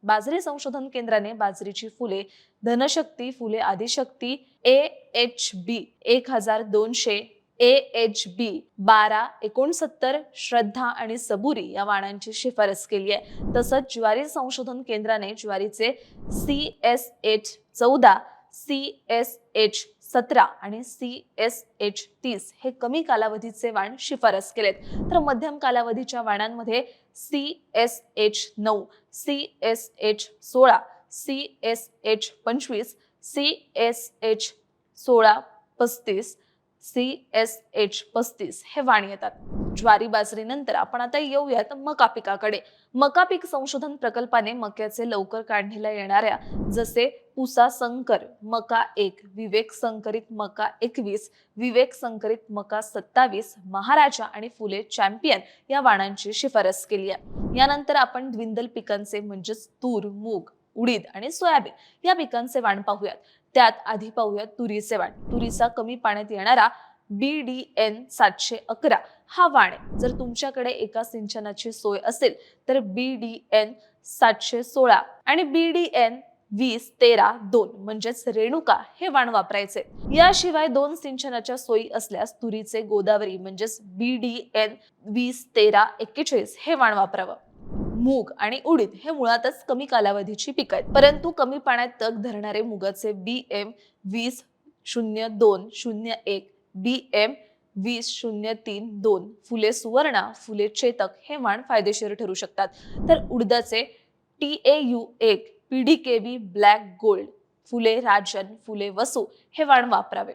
बाजरी संशोधन केंद्राने बाजरीची फुले धनशक्ती, फुले आदिशक्ती, AHB 1200, AHB 1269, श्रद्धा आणि सबुरी या वाणांची शिफारस केली आहे। तसंच ज्वारी संशोधन केंद्राने ज्वारीचे CSH 14, CSH 17 आणि CSH 30 हे कमी कालावधीचे वाण शिफारस केलेत। तर मध्यम कालावधीच्या वाणांमध्ये CSH 9, CSH 16, CSH 25, CSH 16 35, CSH 35 हे वाण येतात। ज्वारी बाजरीनंतर आपण आता येऊयात मका पिकाकडे। मका पीक संशोधन प्रकल्पाने मक्याचे लवकर काढणीला येणाऱ्या जसे पुसा संकर मका 1, विवेक संकरित मका 21, विवेक संकरित मका 27, महाराजा आणि फुले चॅम्पियन या वाणांची शिफारस केली आहे। यानंतर आपण द्विदल पिकांचे म्हणजेच तूर, मूग, उडीद आणि सोयाबीन या पिकांचे वाण पाहूयात। त्यात आधी पाहूयात तुरीचे वाण। तुरीचा कमी पाण्यात येणारा BDN 711 हा वाण आहे। जर तुमच्याकडे एका सिंचनाची सोय असेल तर BDN 716 आणि BDN 2013-2 म्हणजेच रेणुका हे वाण वापरायचे। याशिवाय 2 सिंचनाच्या सोयी असल्यास तुरीचे गोदावरी म्हणजेच BDN 2013-41 हे वाण वापरावं। मूग आणि उडीद हे मुळातच कमी कालावधीची पिक आहेत, परंतु कमी पाण्यात तग धरणारे मुगाचे BM 20-02-01, BM 20-03-2, फुले सुवर्णा, फुले चेतक हे वाण फायदेशीर ठरू शकतात। तर उडदाचे TAU 1, PDKB ब्लॅक गोल्ड, फुले राजन, फुले वसू हे वाण वापरावे।